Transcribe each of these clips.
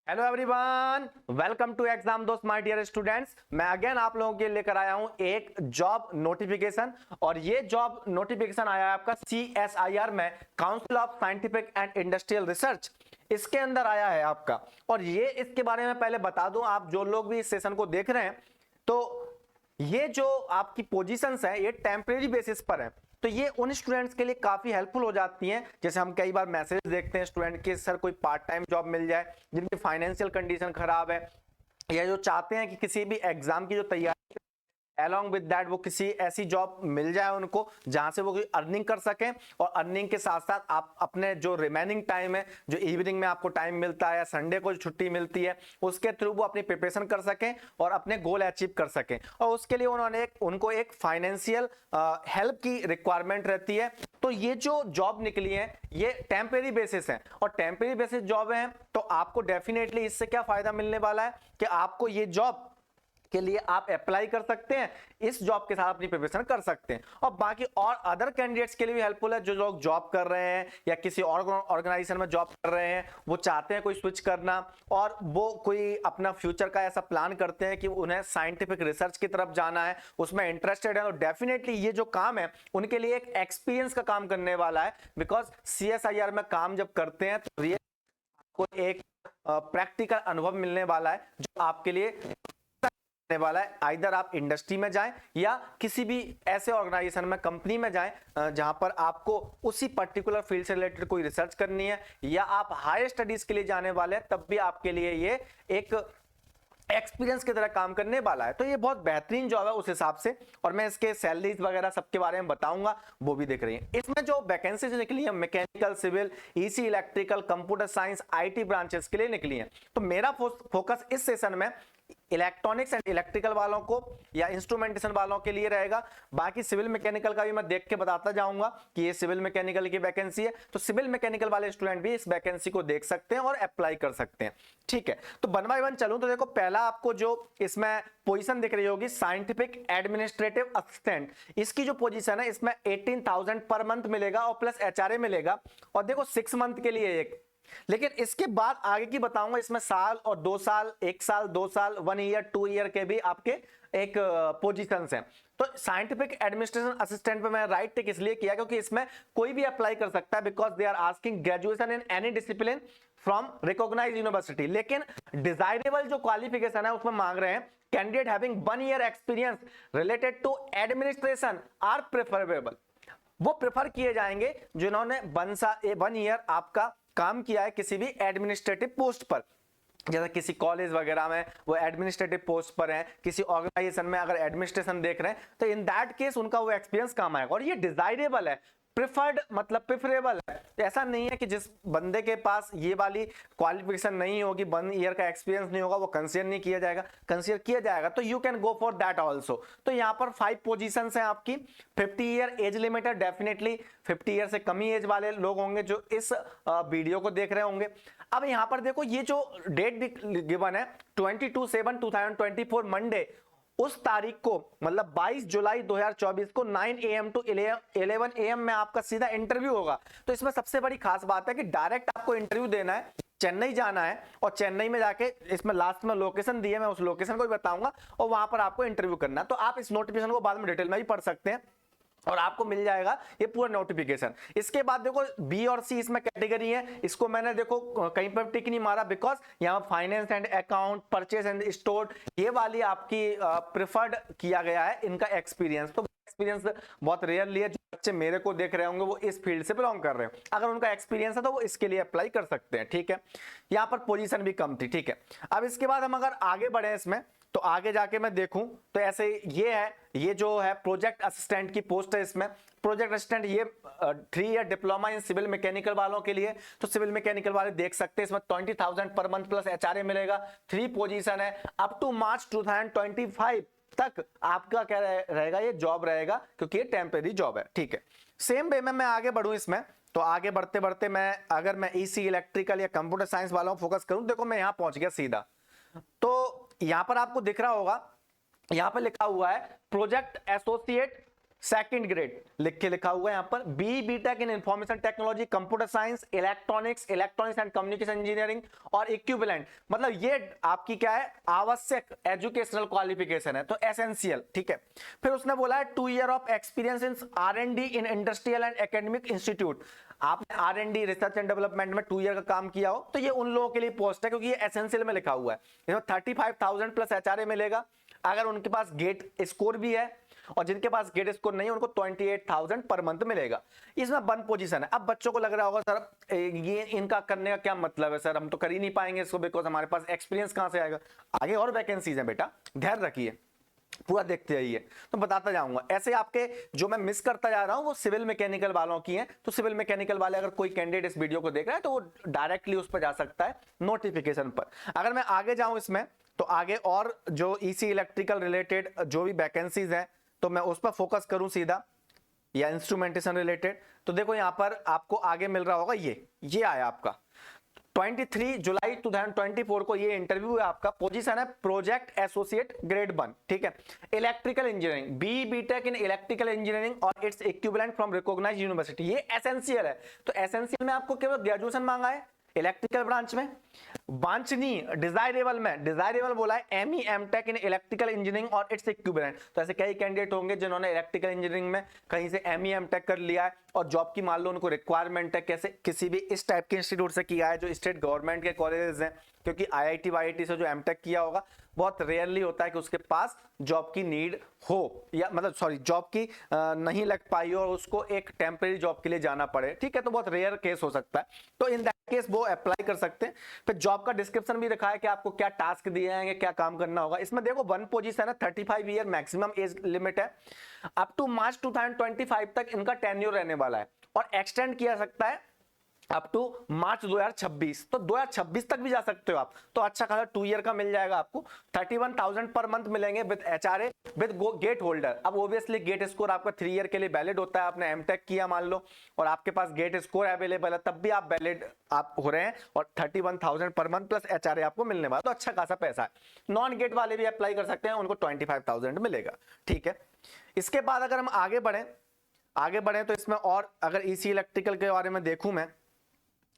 Hello everyone, welcome to exam दोस्त my dear students. मैं again आप लोगों के लिए लेकर आया हूं एक जॉब नोटिफिकेशन और ये जॉब नोटिफिकेशन आया है आपका CSIR में, council of scientific and industrial research. इसके अंदर आया है आपका। और ये इसके बारे में पहले बता दूं, आप जो लोग भी इस सेशन को देख रहे हैं तो ये जो आपकी पोजीशंस है ये टेम्परेरी बेसिस पर है। तो ये उन स्टूडेंट्स के लिए काफी हेल्पफुल हो जाती हैं। जैसे हम कई बार मैसेज देखते हैं स्टूडेंट के, सर कोई पार्ट टाइम जॉब मिल जाए, जिनकी फाइनेंशियल कंडीशन खराब है या जो चाहते हैं कि किसी भी एग्जाम की जो तैयारी अलॉन्ग विद दैट वो किसी ऐसी जॉब मिल जाए उनको जहां से वो अर्निंग कर सकें, और अर्निंग के साथ साथ आप अपने जो रिमेनिंग टाइम है, जो इवनिंग में आपको टाइम मिलता है या संडे को जो छुट्टी मिलती है, उसके थ्रू वो अपनी प्रिपरेशन कर सकें और अपने गोल अचीव कर सकें। और उसके लिए उनको एक फाइनेंशियल हेल्प की रिक्वायरमेंट रहती है। तो ये जो जॉब निकली है ये टेम्परेरी बेसिस है, और टेम्परेरी बेसिस जॉब है तो आपको डेफिनेटली इससे क्या फायदा मिलने वाला है कि आपको ये जॉब के लिए आप अप्लाई कर सकते हैं, इस जॉब के साथ अपनी प्रिपरेशन कर सकते हैं। और बाकी और अदर कैंडिडेट्स के लिए भी हेल्पफुल है, जो लोग जॉब कर रहे हैं या किसी और ऑर्गेनाइजेशन में जॉब कर रहे हैं, वो चाहते हैं कोई स्विच करना और वो कोई अपना फ्यूचर का ऐसा प्लान करते हैं कि उन्हें साइंटिफिक रिसर्च की तरफ जाना है, उसमें इंटरेस्टेड है। तो डेफिनेटली ये जो काम है उनके लिए एक एक्सपीरियंस का काम करने वाला है, बिकॉज CSIR में काम जब करते हैं तो आपको एक प्रैक्टिकल अनुभव मिलने वाला है जो आपके लिए वाला है। आइदर आप इंडस्ट्री में जाएं या किसी भी ऐसे ऑर्गेनाइजेशन में, कंपनी में जाएं जहां पर आपको उसी पर्टिकुलर फील्ड से रिलेटेड कोई रिसर्च करनी है, या आप हायर स्टडीज के लिए जाने वाले हैं, तब भी आपके लिए ये एक एक्सपीरियंस की तरह काम करने वाला है। तो ये बहुत बेहतरीन जॉब है उस हिसाब से, और मैं इसके सैलरीज वगैरह सबके बारे में बताऊंगा, वो भी देख रही हैं। इसमें जो वैकेंसीज निकली है mechanical, civil, EC, electrical, computer science, IT branches के लिए निकली है। तो मेरा फोकस इस सेशन में इलेक्ट्रॉनिक्स एंड इलेक्ट्रिकल वालों को या इंस्ट्रूमेंटेशन वालों के लिए रहेगा। बाकी सिविल मैकेनिकल का भी मैं देख के बताता जाऊंगा कि ये सिविल मैकेनिकल की वैकेंसी है, तो सिविल मैकेनिकल वाले स्टूडेंट भी इस वैकेंसी को देख सकते हैं और अप्लाई कर सकते हैं। ठीक है, तो वन बाय वन चलूं तो देखो, पहला आपको जो इसमें पोजीशन दिख रही होगी साइंटिफिक एडमिनिस्ट्रेटिव असिस्टेंट, इसकी जो पोजीशन है इसमें 18,000 पर मंथ मिलेगा और प्लस HRA मिलेगा। और देखो 6 मंथ के लिए एक, लेकिन इसके बाद आगे की बताऊंगा, इसमें साल और 2 साल, 1 साल, 2 साल, 1 ईयर, 2 ईयर के भी आपके एक पोजीशंस हैं। तो साइंटिफिक एडमिनिस्ट्रेशन असिस्टेंट पे मैं राइट टिक इसलिए किया क्योंकि इसमें कोई भी अप्लाई कर सकता है, because they are asking graduation in any discipline from recognised university. लेकिन डिजायरेबल जो क्वालिफिकेशन है उसमें मांग रहे हैं candidate having 1 year experience related to administration are preferable. वो प्रेफर किए जाएंगे जिन्होंने 1 ईयर आपका काम किया है किसी भी एडमिनिस्ट्रेटिव पोस्ट पर, जैसे किसी कॉलेज वगैरह में वो एडमिनिस्ट्रेटिव पोस्ट पर हैं, किसी ऑर्गेनाइजेशन में अगर एडमिनिस्ट्रेशन देख रहे हैं, तो इन दैट केस उनका वो एक्सपीरियंस काम आएगा। और ये डिजायरेबल है, प्रिफर्ड मतलब प्रेफरेबल है। तो ऐसा नहीं है कि जिस बंदे के पास ये वाली क्वालिफिकेशन नहीं होगी, 1 ईयर का एक्सपीरियंस नहीं होगा, वो कंसीडर नहीं किया जाएगा। कंसीडर किया जाएगा तो you can go for that also. तो यहाँ पर 5 पोजीशंस हैं आपकी। 50 ईयर एज लिमिट है, डेफिनेटली 50 ईयर से कम ही एज वाले लोग होंगे जो इस वीडियो को देख रहे होंगे। अब यहाँ पर देखो, ये जो डेट गिवन है 22/7/2024 मंडे, उस तारीख को मतलब 22 जुलाई 2024 को 9 AM to 11 AM में आपका सीधा इंटरव्यू होगा। तो इसमें सबसे बड़ी खास बात है कि डायरेक्ट आपको इंटरव्यू देना है, चेन्नई जाना है और चेन्नई में जाके, इसमें लास्ट में लोकेशन दी है, मैं उस लोकेशन को भी बताऊंगा, और वहां पर आपको इंटरव्यू करना है। तो आप इस नोटिफिकेशन को बाद में डिटेल में भी पढ़ सकते हैं और आपको मिल जाएगा ये पूरा नोटिफिकेशन। इसके बाद देखो B और C इसमें कैटेगरी है, इसको मैंने देखो कहीं पर टिक नहीं मारा, बिकॉज यहाँ finance and account, purchase and store, ये वाली आपकी प्रिफर्ड किया गया है इनका एक्सपीरियंस। तो एक्सपीरियंस बहुत रेयरली है, जो बच्चे मेरे को देख रहे होंगे वो इस फील्ड से बिलोंग कर रहे हैं, अगर उनका एक्सपीरियंस है तो वो इसके लिए अप्लाई कर सकते हैं। ठीक है, यहाँ पर पोजीशन भी कम थी। ठीक है, अब इसके बाद हम अगर आगे बढ़े इसमें, तो आगे जाके मैं देखूं तो ऐसे ये है, ये जो है प्रोजेक्ट असिस्टेंट की पोस्ट है। इसमें प्रोजेक्ट असिस्टेंट ये 3 year diploma in civil mechanical वालों के लिए, तो सिविल मैकेनिकल वाले देख सकते हैं। इसमें 20,000 पर मंथ प्लस HRA मिलेगा। 3 पोजीशन है, अप टू मार्च 2025 तक आपका क्या रहेगा, ये जॉब रहेगा, क्योंकि ये टेम्परेरी जॉब है। ठीक है, सेम वे में मैं आगे बढ़ूं इसमें, तो आगे बढ़ते बढ़ते मैं अगर मैं EC, इलेक्ट्रिकल या कंप्यूटर साइंस वालों को फोकस करूं, देखो मैं यहां पहुंच गया सीधा। तो यहां पर आपको दिख रहा होगा, यहां पर लिखा हुआ है प्रोजेक्ट एसोसिएट सेकंड ग्रेड लिख के लिखा हुआ है यहाँ पर। B BTech in information technology, computer science, electronics and communication engineering और इक्विवेलेंट, मतलब ये आपकी क्या है, आवश्यक एजुकेशनल क्वालिफिकेशन है, तो एसेंशियल, ठीक है। फिर उसने बोला है 2 year of experience in R&D in industrial and academic institute, आपने R&D रिसर्च एंड डेवलपमेंट में 2 ईयर का काम किया हो तो ये उन लोगों के लिए पोस्ट है, क्योंकि ये एसेंशियल में लिखा हुआ है। इसमें 35,000 प्लस HRA मिलेगा अगर उनके पास गेट स्कोर भी है, और जिनके पास गेट स्कोर नहीं है उनको 28,000 पर मंथ मिलेगा। इसमें 1 पोजीशन है। अब बच्चों को लग रहा होगा सर ये इनका करने का क्या मतलब है, सर हम तो कर ही नहीं पाएंगे इसको, बिकॉज हमारे पास एक्सपीरियंस कहां से आएगा। आगे और वैकेंसीज हैं बेटा, ध्यान रखिए, पूरा देखते रहिए, तो बताता जाऊंगा। ऐसे आपके जो मैं मिस करता जा रहा हूं वो सिविल मैकेनिकल वालों की हैं, तो सिविल मैकेनिकल वाले अगर कोई कैंडिडेट इस वीडियो को देख रहा है तो वो डायरेक्टली उस पर जा सकता है नोटिफिकेशन पर। अगर मैं आगे जाऊं इसमें, तो आगे और जो ईसी इलेक्ट्रिकल रिलेटेड जो भी वैकेंसीज हैं तो मैं उस पर फोकस करूं सीधा, या इंस्ट्रूमेंटेशन रिलेटेड, तो देखो यहां पर आपको आगे मिल रहा होगा, ये आया आपका 23 जुलाई 2024 को ये इंटरव्यू है आपका। पोजीशन है प्रोजेक्ट एसोसिएट ग्रेड 1, ठीक है। Electrical engineering, B BTech in electrical engineering और it's equivalent from recognised university, ये एसेंशियल है। तो एसेंशियल में आपको केवल ग्रेजुएशन मांगा है इलेक्ट्रिकल ब्रांच में, वांछनीय डिजायरेबल में, डिजायरेबल बोला है ME M Tech in electrical engineering और इट्स इक्विवेलेंट। तो ऐसे कई कैंडिडेट होंगे जिन्होंने इलेक्ट्रिकल इंजीनियरिंग में कहीं से एमई एमटेक कर लिया है और जॉब की मान लो उनको रिक्वायरमेंट है, कैसे किसी भी इस टाइप के इंस्टीट्यूट से किया है जो स्टेट गवर्नमेंट के कॉलेजेस हैं, क्योंकि आईआईटी वाईआईटी से जो एमटेक किया होगा बहुत रेयरली होता है कि उसके पास जॉब की नीड हो, या मतलब सॉरी जॉब की नहीं लग पाई और उसको एक टेम्परेरी जॉब के लिए जाना पड़े, ठीक है, तो बहुत रेयर केस हो सकता है। तो इन दैट केस वो अप्लाई कर सकते हैं। फिर जॉब का डिस्क्रिप्शन भी रखा है कि आपको क्या टास्क दिए हैं, क्या काम करना होगा। इसमें देखो 1 पोजीशन है, 35 ईयर मैक्सिमम एज लिमिट है, अप टू मार्च 2025 तक इनका टेन्योर रहने वाला है और एक्सटेंड किया सकता है अप टू मार्च 2026, तो 2026 तक भी जा सकते हो आप। तो अच्छा खासा 2 ईयर का मिल जाएगा आपको। 31,000 पर मंथ मिलेंगे with HRA with GATE holder. अब ओब्वियसली गेट स्कोर आपका 3 ईयर के लिए वैलिड होता है, आपने एमटेक किया मान लो और आपके पास गेट स्कोर अवेलेबल है, तब भी आप वैलिड आप हो रहे हैं और 31,000 पर मंथ प्लस HRA आपको मिलने वाला, तो अच्छा खासा पैसा है। नॉन गेट वाले भी अप्लाई कर सकते हैं, उनको 25,000 मिलेगा, ठीक है। इसके बाद अगर हम आगे बढ़े तो इसमें और अगर ईसी इलेक्ट्रिकल के बारे में देखूं मैं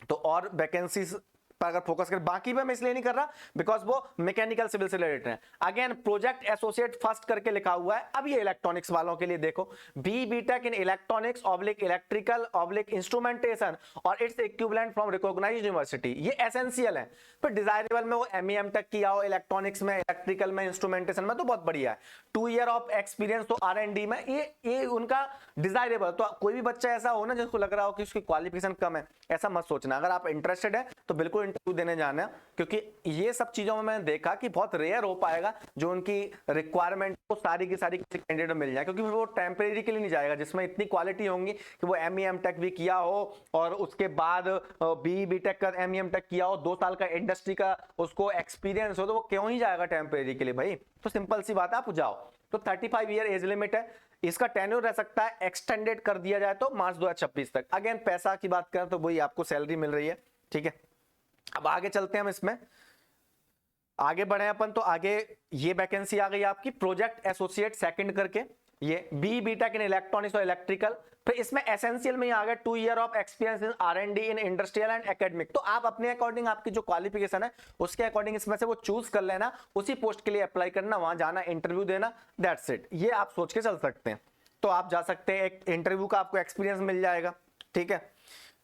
तो और वैकेंसीज पर अगर फोकस करें, बाकी पे मैं इसलिए नहीं कर रहा बिकॉज वो मैकेनिकल सिविल से रिलेटेड है। अगेन प्रोजेक्ट एसोसिएट फर्स्ट करके लिखा हुआ है। अब ये इलेक्ट्रॉनिक्स वालों के लिए देखो, B BTech in electronics oblique electrical oblique instrumentation और it's equivalent from recognised university, ये एसेंशियल है। फिर डिजायरेबल में वो एमई एमटेक किया हो इलेक्ट्रॉनिक्स में, इलेक्ट्रिकल में, इंस्ट्रूमेंटेशन में, तो बहुत बढ़िया है। 2 ईयर ऑफ एक्सपीरियंस तो R&D में, ये उनका डिजायरेबल। तो कोई भी बच्चा ऐसा हो ना जिसको लग रहा हो कि उसकी क्वालिफिकेशन कम है, ऐसा मत सोचना। अगर आप इंटरेस्टेड है तो बिल्कुल इंटरव्यू देने जाना, क्योंकि ये सब चीजों में मैंने देखा कि बहुत रेयर हो पाएगा जो उनकी रिक्वायरमेंट को सारी की सारी किसी कैंडिडेट मिल जाए, क्योंकि वो टेम्परेरी के लिए नहीं जाएगा जिसमें इतनी क्वालिटी होंगी कि वो एमई एमटेक भी किया हो और उसके बाद बी बीटेक का एमई एमटेक किया हो, 2 साल का इंडस्ट्री का उसको एक्सपीरियंस हो, तो वो क्यों ही जाएगा टेम्परेरी के लिए भाई। तो सिंपल सी बात है, आप जाओ। तो 35 ईयर एज लिमिट है, इसका टेन्योर रह सकता है एक्सटेंडेड कर दिया जाए तो मार्च 2026 तक। अगेन पैसा की बात करें तो वही आपको सैलरी मिल रही है, ठीक है। अब आगे चलते हैं, हम इसमें आगे बढ़े अपन। तो आगे ये वैकेंसी आ गई आपकी प्रोजेक्ट एसोसिएट सेकंड करके, ये बी बीटेक इन इलेक्ट्रॉनिक्स और इलेक्ट्रिकल। फिर इसमें एसेंशियल में आ गया 2 year of experience in R&D in industrial and academic. तो आप अपने अकॉर्डिंग आपकी जो क्वालिफिकेशन है उसके अकॉर्डिंग इसमें से वो चूज कर लेना, उसी पोस्ट के लिए अप्लाई करना, वहां जाना, इंटरव्यू देना, दैट्स इट। ये आप सोच के चल सकते हैं। तो आप जा सकते हैं, एक इंटरव्यू का आपको एक्सपीरियंस मिल जाएगा, ठीक है,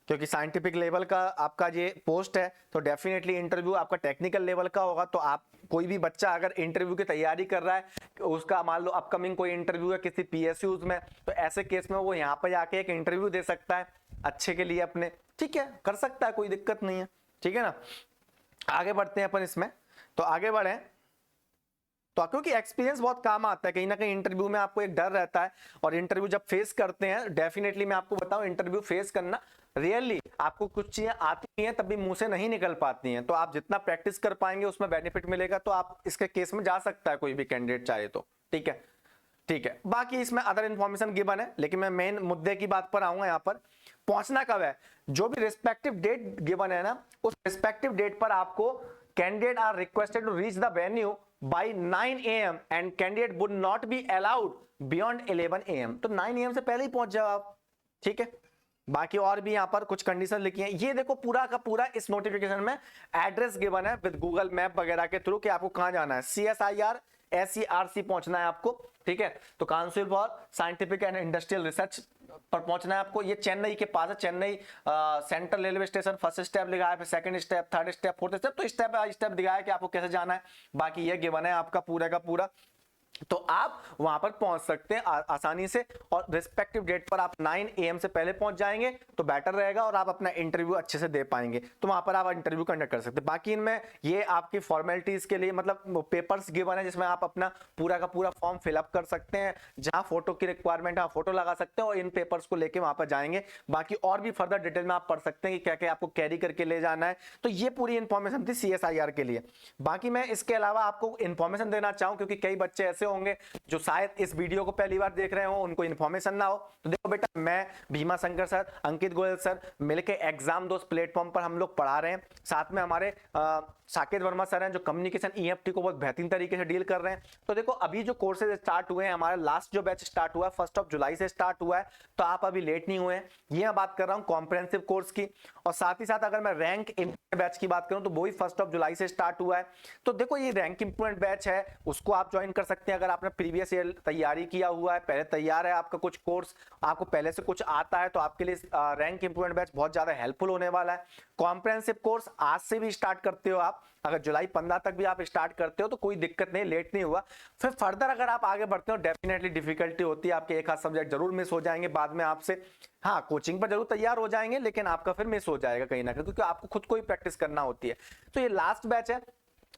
क्योंकि साइंटिफिक लेवल का आपका ये पोस्ट है तो डेफिनेटली इंटरव्यू आपका टेक्निकल लेवल का होगा। तो आप कोई भी बच्चा अगर इंटरव्यू की तैयारी कर रहा है, उसका मान लो अपकमिंग कोई इंटरव्यू है किसी PSUs में, तो ऐसे केस में वो यहाँ पर जाके एक इंटरव्यू दे सकता है अच्छे के लिए अपने, ठीक है, कर सकता है, कोई दिक्कत नहीं है, ठीक है ना। आगे बढ़ते हैं अपन इसमें। तो आगे बढ़े तो क्योंकि एक्सपीरियंस बहुत काम आता है, कहीं ना कहीं इंटरव्यू में आपको एक डर रहता है, और इंटरव्यू जब फेस करते हैं, डेफिनेटली मैं आपको बताऊं इंटरव्यू फेस करना रियली आपको कुछ चीजें आती हैं तभी मुंह से नहीं निकल पाती हैं, तो आप जितना प्रैक्टिस कर पाएंगे उसमें बेनिफिट मिलेगा। तो आप इसके केस में जा सकता है कोई भी कैंडिडेट चाहे तो, ठीक है, ठीक है। बाकी इसमें अदर इंफॉर्मेशन गिवन है, लेकिन मैं मेन मुद्दे की बात पर आऊंगा। यहाँ पर पहुंचना कब है, जो भी रिस्पेक्टिव डेट गिवन है ना, उस रिस्पेक्टिव डेट पर आपको candidate are requested to reach the venue by 9 AM and candidate would not be allowed beyond 11 AM। तो 9 AM से पहले ही पहुंच जाओ आप, ठीक है। बाकी और भी यहाँ पर कुछ कंडीशन लिखी हैं। ये देखो पूरा का पूरा इस नोटिफिकेशन में एड्रेस गिवन है विद गूगल मैप वगैरह के थ्रू कि आपको कहाँ जाना है। CSIR SERC पहुंचना है आपको, ठीक है। तो council for scientific and industrial research पर पहुंचना है आपको। ये चेन्नई के पास है, Chennai central railway station. First step लिखा है, फिर second step, third step, fourth step, तो स्टेप बाय स्टेप दिखाया है कि आपको कैसे जाना है। बाकी ये गिवन है आपका पूरा का पूरा, तो आप वहां पर पहुंच सकते हैं आसानी से, और रिस्पेक्टिव डेट पर आप 9 AM से पहले पहुंच जाएंगे तो बेटर रहेगा और आप अपना इंटरव्यू अच्छे से दे पाएंगे। तो वहां पर आप इंटरव्यू कंडक्ट कर सकते हैं। बाकी इनमें ये आपकी फॉर्मेलिटीज के लिए मतलब पेपर्स गिवन है जिसमें आप अपना पूरा का पूरा फॉर्म फिलअप कर सकते हैं। जहां फोटो की रिक्वायरमेंट है फोटो लगा सकते हैं और इन पेपर्स को लेके वहां पर जाएंगे। बाकी और भी फर्दर डिटेल में आप पढ़ सकते हैं कि क्या क्या आपको कैरी करके ले जाना है। तो ये पूरी इंफॉर्मेशन थी CSIR के लिए। बाकी मैं इसके अलावा आपको इंफॉर्मेशन देना चाहूं, क्योंकि कई बच्चे ऐसे होंगे जो शायद इस वीडियो को पहली बार देख रहे हो, उनको इन्फॉर्मेशन ना हो। तो देखो बेटा, मैं भीमा शंकर सर, अंकित गोयल सर मिलके एग्जाम दोस्त प्लेटफॉर्म पर हम लोग पढ़ा रहे हैं। साथ में हमारे साकेत वर्मा सर हैं जो कम्युनिकेशन EFT को बहुत बेहतरीन तरीके से डील कर रहे हैं। तो देखो अभी जो कोर्सेज स्टार्ट हुए हैं, हमारा लास्ट जो बैच स्टार्ट हुआ है 1 जुलाई से स्टार्ट हुआ है, तो आप अभी लेट नहीं हुए हैं। ये मैं बात कर रहा हूँ कॉम्प्रिहेंसिव कोर्स की। और साथ ही साथ अगर मैं रैंक इंप्रूवमेंट बैच की बात करूं तो वो भी 1 जुलाई से स्टार्ट हुआ है। तो देखो ये रैंक इंप्रूवमेंट बैच है, उसको आप ज्वाइन कर सकते हैं अगर आपने प्रीवियस ईयर तैयारी किया हुआ है, पहले तैयार है आपका कुछ कोर्स, आपको पहले से कुछ आता है, तो आपके लिए रैंक इंप्रूवमेंट बैच बहुत ज्यादा हेल्पफुल होने वाला है। कॉम्प्रिहेंसिव कोर्स आज से भी स्टार्ट करते हो आप, अगर जुलाई 15 तक भी आप स्टार्ट करते हो तो कोई दिक्कत नहीं, लेट नहीं हुआ। फिर फर्दर अगर आप आगे बढ़ते हो डेफिनेटली डिफिकल्टी होती है, आपके एक आध सब्जेक्ट जरूर मिस हो जाएंगे बाद में आपसे। हाँ, कोचिंग पर जरूर तैयार हो जाएंगे लेकिन आपका फिर मिस हो जाएगा कहीं ना कहीं, क्योंकि आपको खुद को ही प्रैक्टिस करना होती है। तो ये लास्ट बैच है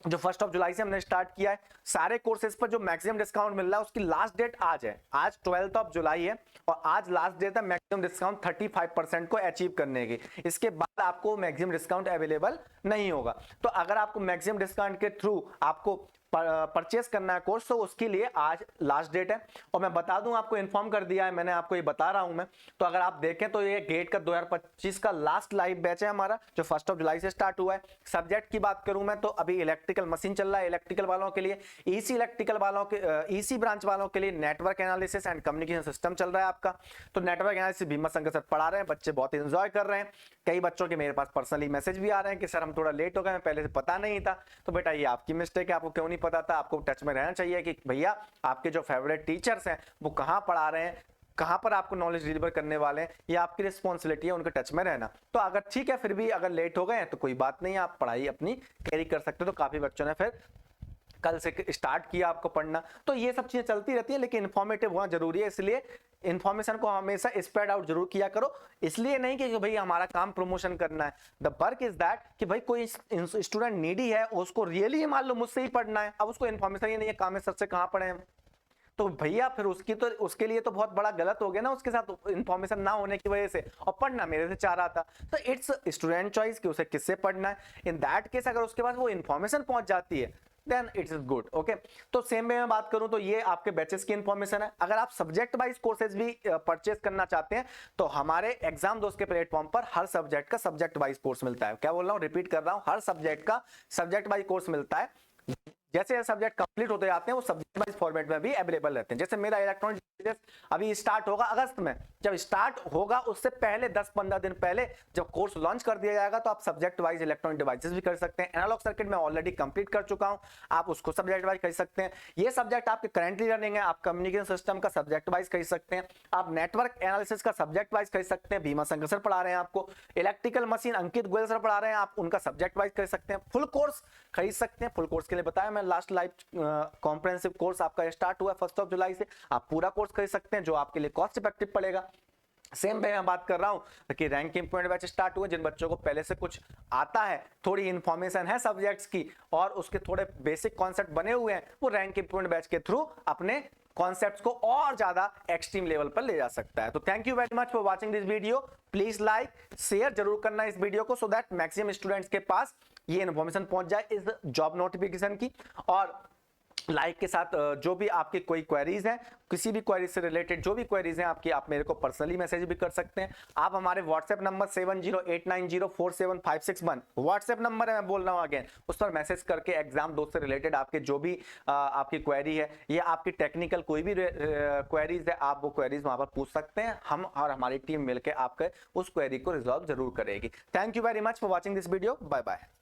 जो 1 जुलाई से हमने स्टार्ट किया है। सारे कोर्सेज पर जो मैक्सिमम डिस्काउंट मिल रहा है उसकी लास्ट डेट आज है, आज 12 जुलाई है और आज लास्ट डेट है मैक्सिमम डिस्काउंट 35% को अचीव करने की। इसके बाद आपको मैक्सिमम डिस्काउंट अवेलेबल नहीं होगा। तो अगर आपको मैक्सिमम डिस्काउंट के थ्रू आपको परचेस करना है कोर्स, तो उसके लिए आज लास्ट डेट है। और मैं बता दूं, आपको इन्फॉर्म कर दिया है मैंने, आपको ये बता रहा हूं मैं। तो अगर आप देखें तो ये गेट का 2025 का लास्ट लाइव बैच है हमारा, जो 1 जुलाई से स्टार्ट हुआ है। सब्जेक्ट की बात करूं मैं तो अभी इलेक्ट्रिकल मशीन चल रहा है इलेक्ट्रिकल वालों के लिए, ईसी इलेक्ट्रिकल वालों के ईसी ब्रांच वालों के लिए network analysis and communication system चल रहा है आपका। तो network analysis Bhima Shankar sir पढ़ा रहे हैं, बच्चे बहुत एंजॉय कर रहे हैं। कई बच्चों के मेरे पास पर्सनली मैसेज भी आ रहे हैं कि सर हम थोड़ा लेट हो गए, हमें पहले से पता नहीं था। तो बेटा ये आपकी मिस्टेक है, आपको क्यों नहीं पता था, आपको टच में रहना चाहिए कि भैया आपके जो फेवरेट टीचर्स हैं वो कहाँ पढ़ा रहे हैं, कहां पर आपको नॉलेज डिलीवर करने वाले हैं, ये आपकी रिस्पॉन्सिबिलिटी है उनके टच में रहना। तो अगर ठीक है फिर भी अगर लेट हो गए हैं तो कोई बात नहीं, आप पढ़ाई अपनी कैरी कर सकते हो। तो काफी बच्चों ने फिर कल से स्टार्ट किया आपको पढ़ना। तो ये सब चीजें चलती रहती है, लेकिन इन्फॉर्मेटिव होना जरूरी है, इसलिए इन्फॉर्मेशन को हमेशा स्प्रेड आउट जरूर किया करो। इसलिए नहीं कि भाई हमारा काम प्रमोशन करना है, द वर्क इज दैट कि भाई कोई स्टूडेंट नीडी है, उसको रियली मान लो मुझसे ही पढ़ना है, अब उसको इन्फॉर्मेशन ही नहीं है कामेश सर से कहाँ पढ़े हम, तो भैया फिर उसके लिए तो बहुत बड़ा गलत हो गया ना उसके साथ इन्फॉर्मेशन ना होने की वजह से, और पढ़ना मेरे से चाह रहा था। तो इट्स स्टूडेंट चॉइस कि उसे किससे पढ़ना है। इन दैट केस अगर उसके पास वो इन्फॉर्मेशन पहुंच जाती है देन इट्स गुड। ओके, तो सेम वे में बात करूं तो ये आपके बैचेस की इंफॉर्मेशन है। अगर आप सब्जेक्ट वाइज कोर्सेज भी परचेस करना चाहते हैं तो हमारे एग्जाम दोस्त के प्लेटफॉर्म पर हर सब्जेक्ट का सब्जेक्ट वाइज कोर्स मिलता है। क्या बोल रहा हूं, रिपीट कर रहा हूं, हर सब्जेक्ट का सब्जेक्ट वाइज कोर्स मिलता है। जैसे सब्जेक्ट कंप्लीट होते जाते हैं वो सब्जेक्ट वाइज फॉर्मेट में भी अवेलेबल रहते हैं। जैसे मेरा इलेक्ट्रॉनिक अभी स्टार्ट होगा अगस्त में, जब स्टार्ट होगा उससे पहले 10-15 दिन पहले जब कोर्स लॉन्च कर दिया जाएगा तो आप सब्जेक्ट वाइज इलेक्ट्रॉनिक डिवाइसेस भी कर सकते हैं। एनालॉग सर्किट में ऑलरेडी कंप्लीट कर चुका हूं, आप उसको सब्जेक्ट वाइज कर सकते हैं। ये सब्जेक्ट आपके करंटली रनिंग है, आप कम्युनिकेशन सिस्टम का सब्जेक्ट वाइज कर सकते हैं, आप नेटवर्क एनालिसिस का सब्जेक्ट वाइज कर सकते हैं, भीमा शंकर सर पढ़ा रहे हैं आपको, electrical machine Ankit Goyal sir पढ़ा रहे हैं, आप उनका सब्जेक्ट वाइज कर सकते हैं। फुल कोर्स खरीद सकते हैं, फुल कोर्स के लिए बताया मैं, लास्ट लाइव कॉम्प्रिहेंसिव कोर्स आपका स्टार्ट हुआ है 1 जुलाई से, आप पूरा कोर्स खरीद सकते हैं जो आपके लिए कॉस्ट इफेक्टिव पड़ेगा। सेम मैं बात कर रहा हूं कि रैंक इंप्रूवमेंट बैच स्टार्ट हुए, जिन बच्चों को पहले से कुछ आता है, थोड़ी इंफॉर्मेशन है सब्जेक्ट्स की और उसके थोड़े बेसिक कॉन्सेप्ट बने हुए हैं, वो रैंक इंप्रूवमेंट बैच के थ्रू अपने कॉन्सेप्ट्स को और ज्यादा एक्सट्रीम लेवल पर ले जा सकता है। तो thank you very much for watching this video. Please like share जरूर करना इस वीडियो को, सो दैट मैक्सिमम स्टूडेंट्स के पास ये इन्फॉर्मेशन पहुंच जाए इस जॉब नोटिफिकेशन की। और लाइक के साथ जो भी आपकी कोई क्वेरीज हैं, किसी भी क्वेरी से रिलेटेड जो भी क्वेरीज हैं आपकी, आप मेरे को पर्सनली मैसेज भी कर सकते हैं। आप हमारे व्हाट्सएप नंबर 7089047561 व्हाट्सएप नंबर है, मैं बोल रहा हूँ अगेन, उस पर मैसेज करके एग्जाम 2 से रिलेटेड आपके जो भी आपकी क्वेरी है या आपकी टेक्निकल कोई भी क्वेरीज है, आप वो क्वेरीज वहां पर पूछ सकते हैं। हम और हमारी टीम मिलकर आपके उस क्वेरी को रिजॉल्व जरूर करेगी। Thank you very much for watching this video. Bye bye.